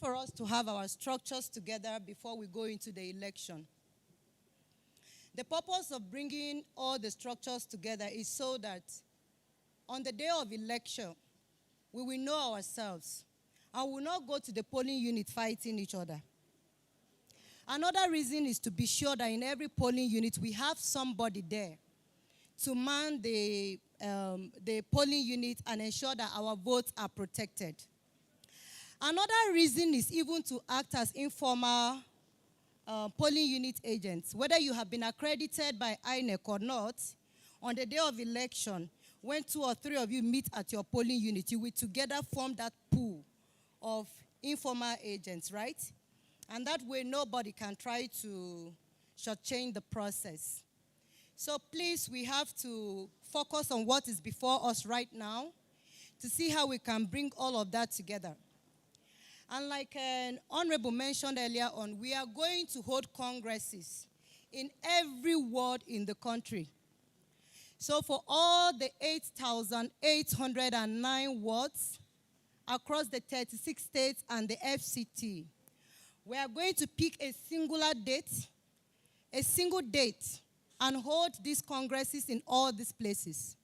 for us to have our structures together before we go into the election. The purpose of bringing all the structures together is so that on the day of election, we will know ourselves and will not go to the polling unit fighting each other. Another reason is to be sure that in every polling unit, we have somebody there to man the polling unit and ensure that our votes are protected. Another reason is even to act as informal polling unit agents. Whether you have been accredited by INEC or not, on the day of election, when 2 or 3 of you meet at your polling unit, you will together form that pool of informal agents, right? And that way, nobody can try to shortchange the process. So please, we have to focus on what is before us right now to see how we can bring all of that together. And like an honorable mentioned earlier on, we are going to hold congresses in every ward in the country. So for all the 8,809 wards across the 36 states and the FCT, we are going to pick a single date, and hold these congresses in all these places.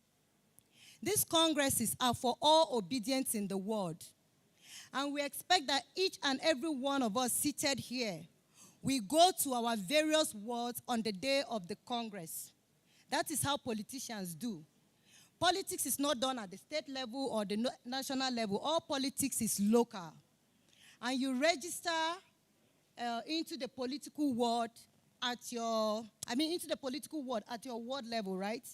These congresses are for all obedience in the world. And we expect that each and every one of us seated here, we go to our various wards on the day of the Congress. That is how politicians do. Politics is not done at the state level or the national level. All politics is local. And you register into the political ward at your ward level, right?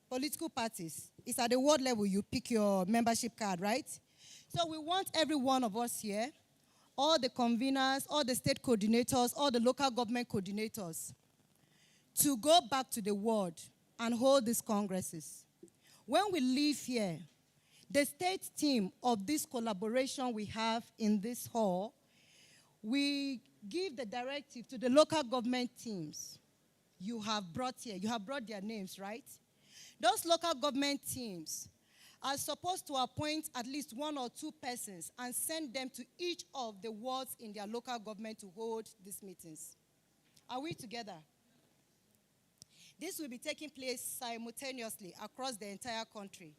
Political parties. It's at the ward level you pick your membership card, right? So we want every one of us here, all the conveners, all the state coordinators, all the local government coordinators, to go back to the ward and hold these congresses. When we leave here, the state team of this collaboration we have in this hall, we give the directive to the local government teams you have brought here. You have brought their names, right? Those local government teams are supposed to appoint at least 1 or 2 persons and send them to each of the wards in their local government to hold these meetings. Are we together? This will be taking place simultaneously across the entire country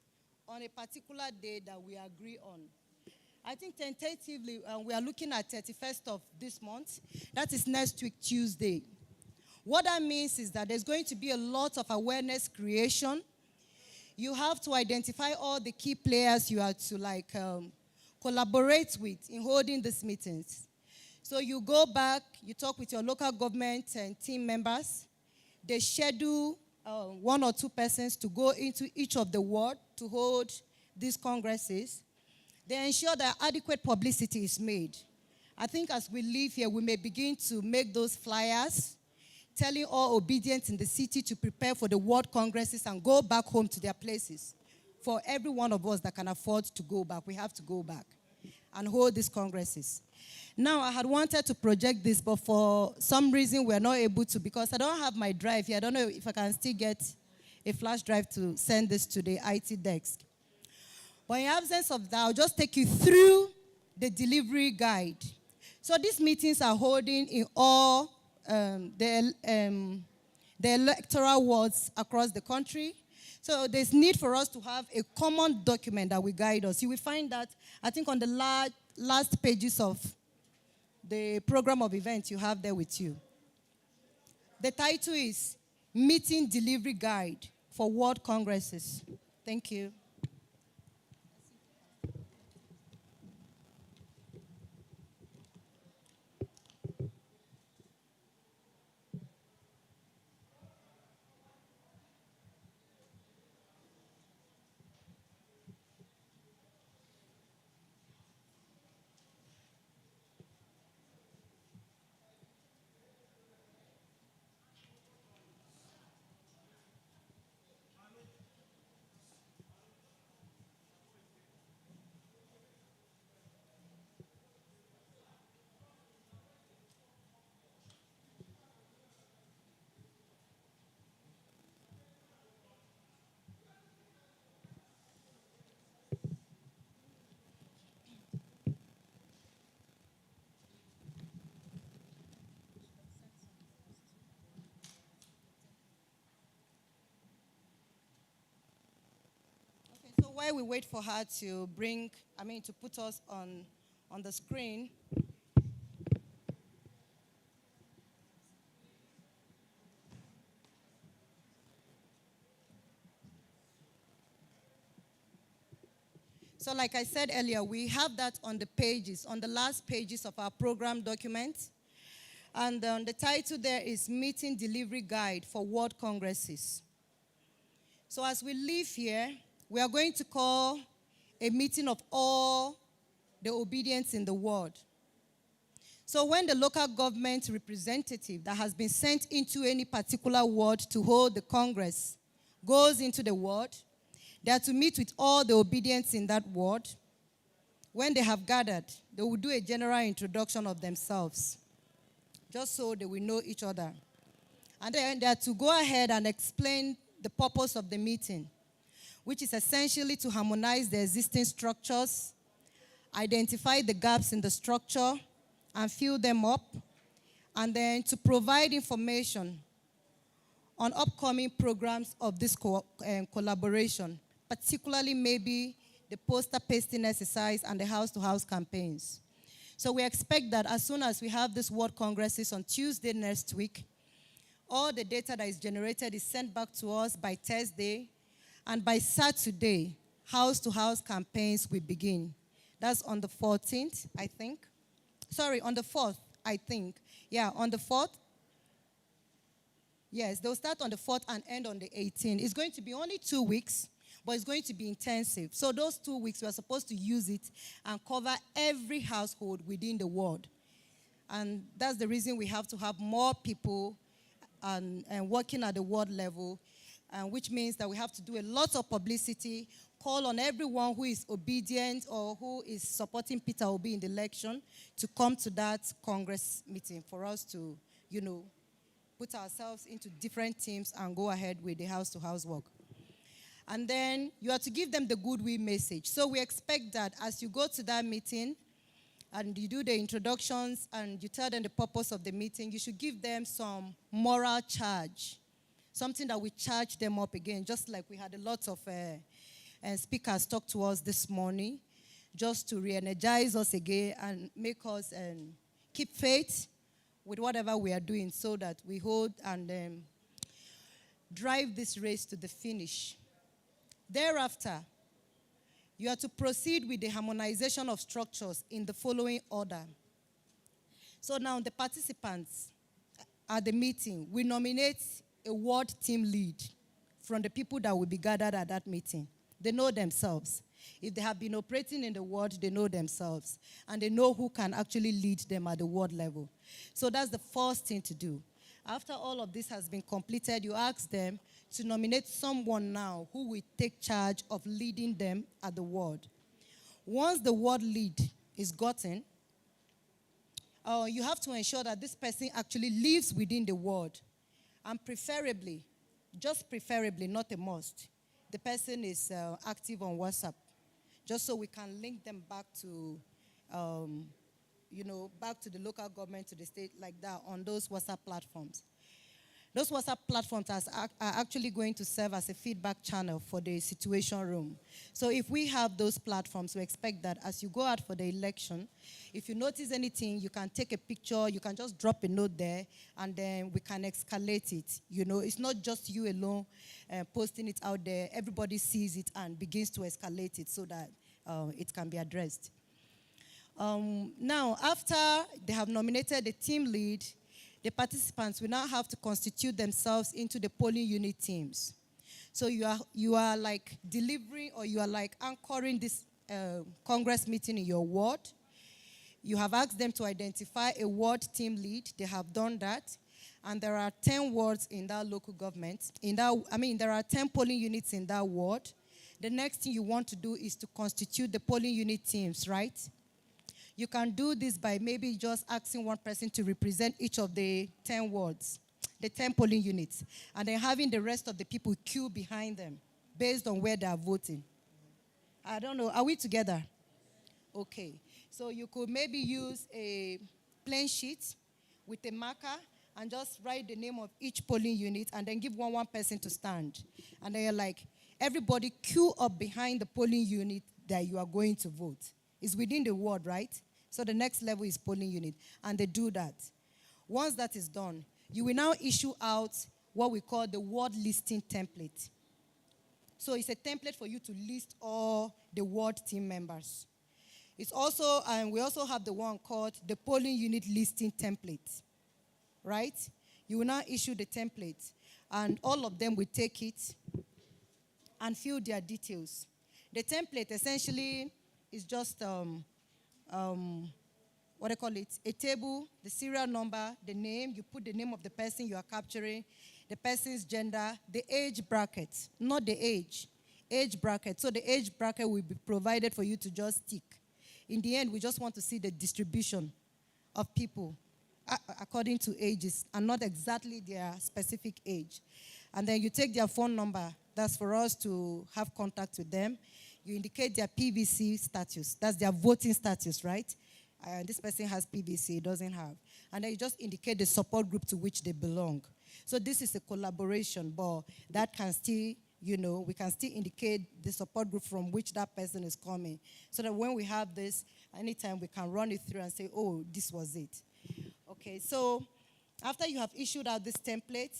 on a particular day that we agree on. I think tentatively, we are looking at 31st of this month. That is next week, Tuesday. What that means is that there's going to be a lot of awareness creation. You have to identify all the key players you are to collaborate with in holding these meetings. So you go back, you talk with your local government and team members. They schedule 1 or 2 persons to go into each of the wards to hold these congresses. They ensure that adequate publicity is made. I think as we leave here, we may begin to make those flyers, telling all obedience in the city to prepare for the world congresses and go back home to their places. For every one of us that can afford to go back, we have to go back and hold these congresses. Now, I had wanted to project this, but for some reason, we're not able to because I don't have my drive here. I don't know if I can still get a flash drive to send this to the IT desk. But in absence of that, I'll just take you through the delivery guide. So these meetings are holding in all the electoral wards across the country. So there's need for us to have a common document that will guide us. You will find that, I think, on the last pages of the program of events you have there with you. The title is Meeting Delivery Guide for World Congresses. Thank you. while we wait for her to to put us on the screen, so like I said earlier, we have that on the pages, on the last pages of our program document. And the title there is Meeting Delivery Guide for World Congresses. So as we leave here, we are going to call a meeting of all the obedience in the world. So when the local government representative that has been sent into any particular ward to hold the Congress goes into the ward, they are to meet with all the obedience in that ward. When they have gathered, they will do a general introduction of themselves, just so they will know each other. And then they are to go ahead and explain the purpose of the meeting, which is essentially to harmonize the existing structures, identify the gaps in the structure, and fill them up, and then to provide information on upcoming programs of this collaboration, particularly maybe the poster pasting exercise and the house-to-house campaigns. So we expect that as soon as we have this World Congresses on Tuesday next week, all the data that is generated is sent back to us by Thursday, and by Saturday, house-to-house campaigns will begin. That's on the 14th, I think. Sorry, on the 4th, I think. Yeah, on the 4th. Yes, they'll start on the 4th and end on the 18th. It's going to be only 2 weeks, but it's going to be intensive. So those 2 weeks, we're supposed to use it and cover every household within the world. And that's the reason we have to have more people and working at the world level, which means that we have to do a lot of publicity, call on everyone who is obedient or who is supporting Peter Obi in the election to come to that Congress meeting for us to, put ourselves into different teams and go ahead with the house-to-house work. And then you are to give them the goodwill message. So we expect that as you go to that meeting and you do the introductions and you tell them the purpose of the meeting, you should give them some moral charge, something that will charge them up again, just like we had a lot of speakers talk to us this morning, just to re-energize us again and make us keep faith with whatever we are doing so that we hold and drive this race to the finish. Thereafter, you are to proceed with the harmonization of structures in the following order. So now the participants at the meeting will nominate a ward team lead from the people that will be gathered at that meeting. They know themselves. If they have been operating in the ward, they know themselves. And they know who can actually lead them at the ward level. So that's the first thing to do. After all of this has been completed, you ask them to nominate someone now who will take charge of leading them at the ward. Once the ward lead is gotten, you have to ensure that this person actually lives within the ward. And preferably, just preferably, not a must, the person is active on WhatsApp, just so we can link them back to, back to the local government, to the state, like that, on those WhatsApp platforms. Those WhatsApp platforms are actually going to serve as a feedback channel for the situation room. So if we have those platforms, we expect that as you go out for the election, if you notice anything, you can take a picture, you can just drop a note there, and then we can escalate it. It's not just you alone posting it out there. Everybody sees it and begins to escalate it so that it can be addressed. Now, after they have nominated the team lead, the participants will now have to constitute themselves into the polling unit teams. So you are like delivering, or you are like anchoring this Congress meeting in your ward. You have asked them to identify a ward team lead. They have done that. And there are 10 wards in that local government. There are 10 polling units in that ward. The next thing you want to do is to constitute the polling unit teams, right? You can do this by maybe just asking one person to represent each of the 10 wards, the 10 polling units, and then having the rest of the people queue behind them based on where they are voting. I don't know. Are we together? Okay. So you could maybe use a plain sheet with a marker and just write the name of each polling unit and then give one person to stand. And then you're like, everybody queue up behind the polling unit that you are going to vote. It's within the ward, right? So the next level is polling unit, and they do that. Once that is done, you will now issue out what we call the ward listing template. So it's a template for you to list all the ward team members. It's also, and we also have the one called the polling unit listing template, right? You will now issue the template, and all of them will take it and fill their details. The template essentially is just, what do you call it? A table, the serial number, the name. You put the name of the person you are capturing, the person's gender, the age bracket, not the age bracket. So the age bracket will be provided for you to just tick. In the end, we just want to see the distribution of people according to ages and not exactly their specific age. And then you take their phone number. That's for us to have contact with them. You indicate their PVC status. That's their voting status, right? This person has PVC, doesn't have. And then you just indicate the support group to which they belong. So this is a collaboration, but that can still, we can still indicate the support group from which that person is coming. So that when we have this, anytime we can run it through and say, oh, this was it. Okay, so after you have issued out this template,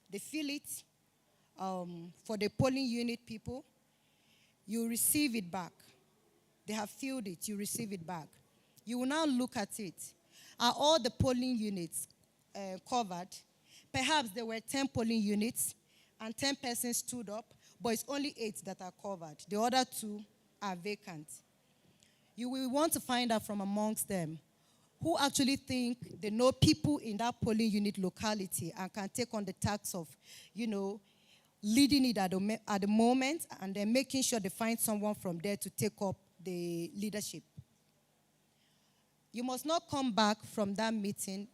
they fill it for the polling unit people. You receive it back. They have filled it, you receive it back. You will now look at it. Are all the polling units covered? Perhaps there were 10 polling units and 10 persons stood up, but it's only 8 that are covered. The other 2 are vacant. You will want to find out from amongst them who actually think they know people in that polling unit locality and can take on the task of, leading it at the moment, and then making sure they find someone from there to take up the leadership. You must not come back from that meeting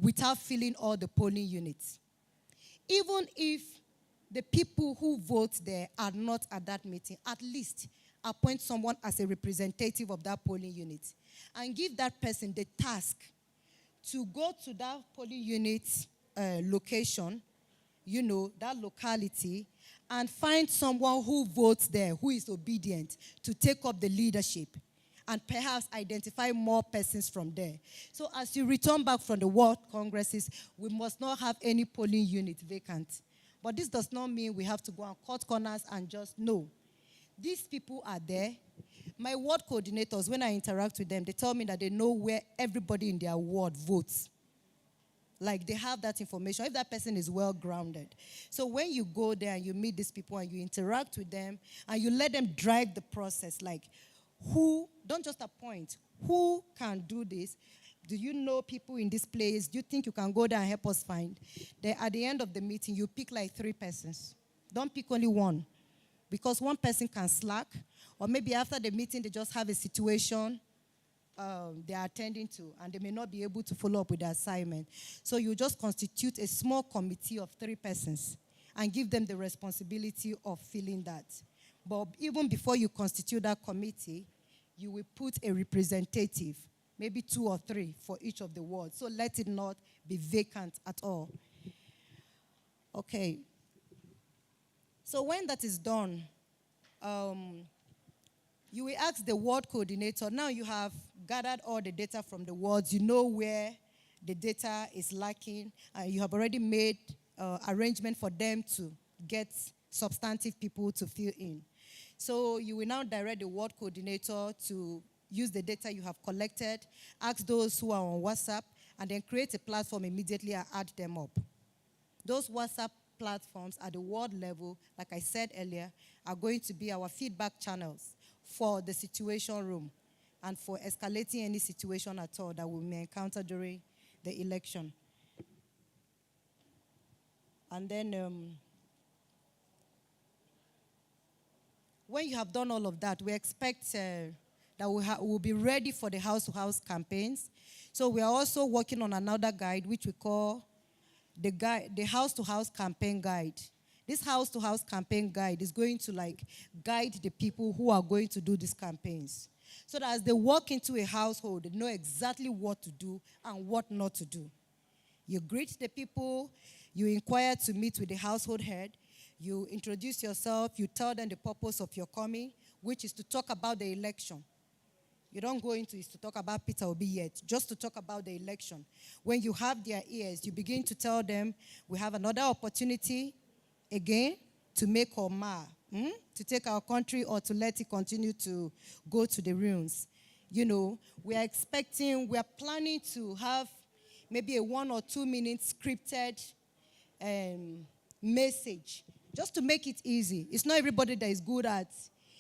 without filling all the polling units. Even if the people who vote there are not at that meeting, at least appoint someone as a representative of that polling unit and give that person the task to go to that polling unit location, that locality, and find someone who votes there, who is obedient, to take up the leadership, and perhaps identify more persons from there. So as you return back from the World Congresses, we must not have any polling unit vacant. But this does not mean we have to go and cut corners and just, no. These people are there. My ward coordinators, when I interact with them, they tell me that they know where everybody in their ward votes. Like, they have that information, if that person is well-grounded. So when you go there and you meet these people and you interact with them and you let them drive the process, like, who, don't just appoint, who can do this? Do you know people in this place? Do you think you can go there and help us find? Then at the end of the meeting, you pick like 3 persons. Don't pick only one, because one person can slack, or maybe after the meeting, they just have a situation they are attending to, and they may not be able to follow up with the assignment. So you just constitute a small committee of 3 persons and give them the responsibility of filling that. But even before you constitute that committee, you will put a representative, maybe 2 or 3 for each of the wards. So let it not be vacant at all. Okay. So when that is done, you will ask the ward coordinator. Now you have gathered all the data from the wards. You know where the data is lacking. You have already made arrangement for them to get substantive people to fill in. So you will now direct the ward coordinator to use the data you have collected, ask those who are on WhatsApp, and then create a platform immediately and add them up. Those WhatsApp platforms at the ward level, like I said earlier, are going to be our feedback channels for the situation room and for escalating any situation at all that we may encounter during the election. And then when you have done all of that, we expect that we'll be ready for the house-to-house campaigns. So we are also working on another guide, which we call the house-to-house campaign guide. This house-to-house campaign guide is going to guide the people who are going to do these campaigns. So that as they walk into a household, they know exactly what to do and what not to do. You greet the people, you inquire to meet with the household head, You introduce yourself, you tell them the purpose of your coming, which is to talk about the election. You don't go into it to talk about Peter Obi yet, just to talk about the election. When you have their ears, you begin to tell them, we have another opportunity again to make or mar, to take our country or to let it continue to go to the ruins. You know, we are planning to have maybe a 1 or 2 minute scripted message, just to make it easy. It's not everybody that is good at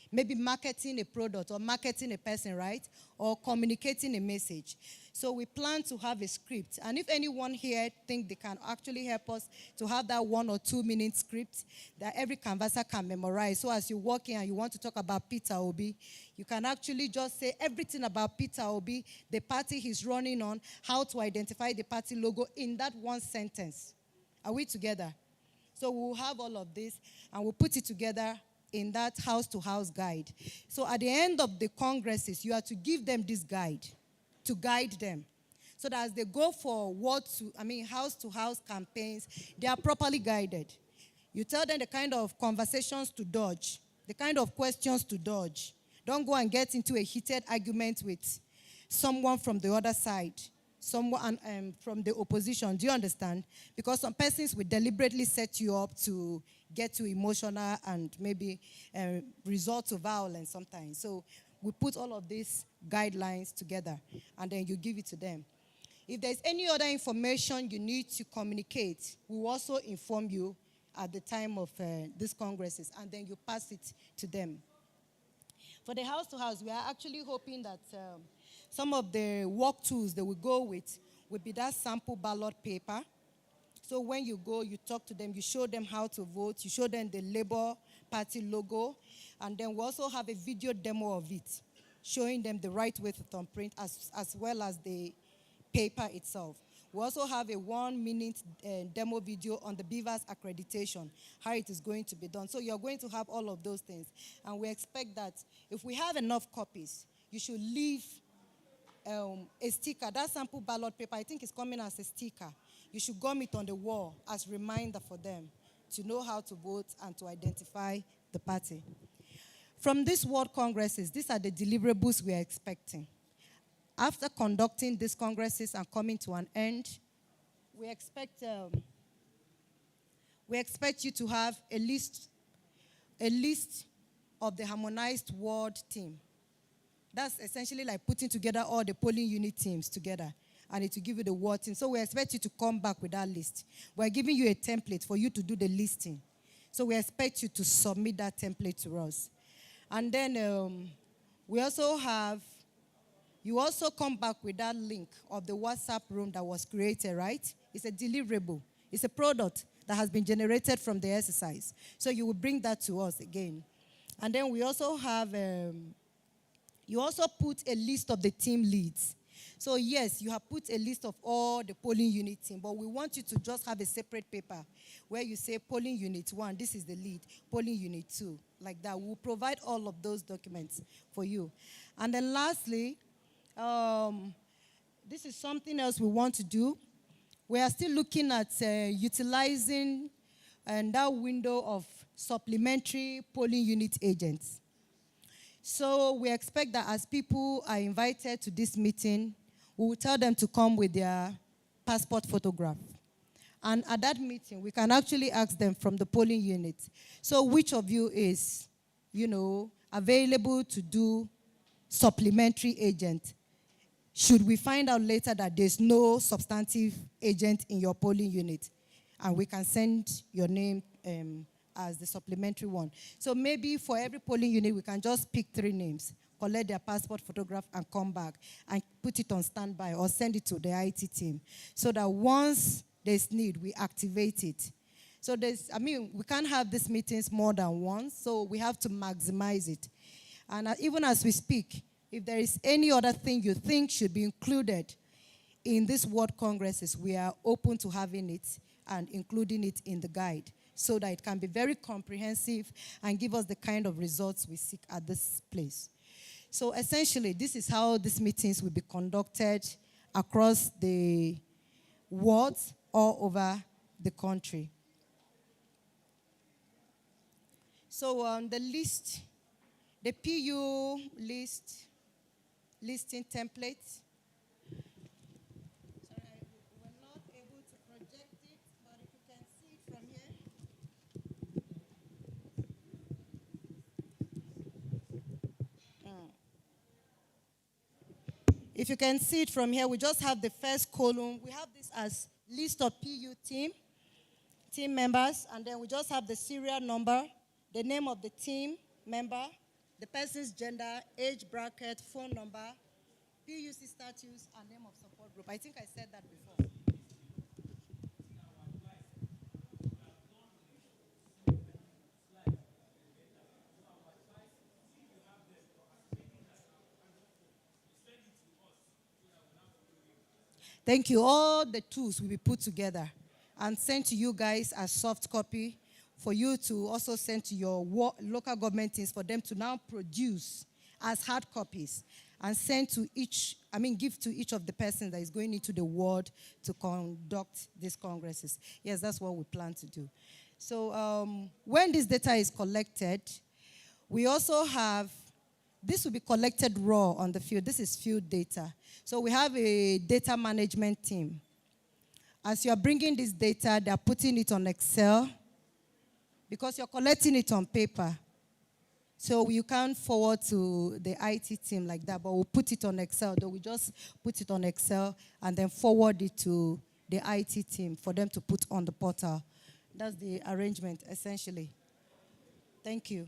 maybe marketing a product or marketing a person, right? Or communicating a message. So we plan to have a script. And if anyone here think they can actually help us to have that 1 or 2 minute script that every canvasser can memorize. So as you walk in and you want to talk about Peter Obi, you can actually just say everything about Peter Obi, the party he's running on, how to identify the party logo in that one sentence. Are we together? So we'll have all of this and we'll put it together in that house-to-house guide. So at the end of the congresses, you are to give them this guide, to guide them. So that as they go for house-to-house campaigns, they are properly guided. You tell them the kind of conversations to dodge, the kind of questions to dodge. Don't go and get into a heated argument with someone from the other side, someone from the opposition. Do you understand? Because some persons will deliberately set you up to get too emotional and maybe resort to violence sometimes. So we put all of these guidelines together and then you give it to them. If there's any other information you need to communicate, we will also inform you at the time of these congresses and then you pass it to them. For the house-to-house, we are actually hoping that some of the work tools that we go with will be that sample ballot paper. So when you go, you talk to them, you show them how to vote, you show them the Labour Party logo, and then we also have a video demo of it, showing them the right way to thumbprint as well as the paper itself. We also have a 1 minute demo video on the Beavers accreditation, how it is going to be done. So you're going to have all of those things. And we expect that if we have enough copies, you should leave a sticker. That sample ballot paper, I think it's coming as a sticker. You should gum it on the wall as a reminder for them to know how to vote and to identify the party. From these world congresses, these are the deliverables we are expecting. After conducting these congresses and coming to an end, we expect you to have a list of the harmonized world team. That's essentially like putting together all the polling unit teams together, and it will give you the word team. So we expect you to come back with that list. We're giving you a template for you to do the listing. So we expect you to submit that template to us. And then you also come back with that link of the WhatsApp room that was created, right? It's a deliverable. It's a product that has been generated from the exercise. So you will bring that to us again. And then we also have, you also put a list of the team leads. So yes, you have put a list of all the polling unit team, but we want you to just have a separate paper where you say polling unit 1, this is the lead, polling unit 2, like that. We'll provide all of those documents for you. And then lastly, this is something else we want to do. We are still looking at utilizing that window of supplementary polling unit agents. So we expect that as people are invited to this meeting, we will tell them to come with their passport photograph. And at that meeting, we can actually ask them from the polling unit, so which of you is, available to do supplementary agent? Should we find out later that there's no substantive agent in your polling unit, and we can send your name as the supplementary one. So maybe for every polling unit, we can just pick 3 names, collect their passport photograph, and come back and put it on standby or send it to the IT team so that once there's need, we activate it. So we can't have these meetings more than once, so we have to maximize it. And even as we speak, if there is any other thing you think should be included in these world congresses, we are open to having it and including it in the guide so that it can be very comprehensive and give us the kind of results we seek at this place. So essentially, this is how these meetings will be conducted across the world all over the country. So the list, the PU listing template. Sorry, we're not able to project it, but if you can see it from here. If you can see it from here, we just have the first column. We have this as list of PU team members, and then we just have the serial number, the name of the team member, the person's gender, age bracket, phone number, PUC status, and name of support group. I think I said that before. Thank you. All the tools will be put together and sent to you guys as soft copy for you to also send to your local government teams for them to now produce as hard copies and send to give to each of the persons that is going into the ward to conduct these congresses. Yes, that's what we plan to do. So when this data is collected, we also have, this will be collected raw on the field. This is field data. So we have a data management team. As you're bringing this data, they're putting it on Excel because you're collecting it on paper. So you can't forward to the IT team like that, but we'll put it on Excel. Though we just put it on Excel and then forward it to the IT team for them to put on the portal. That's the arrangement, essentially. Thank you.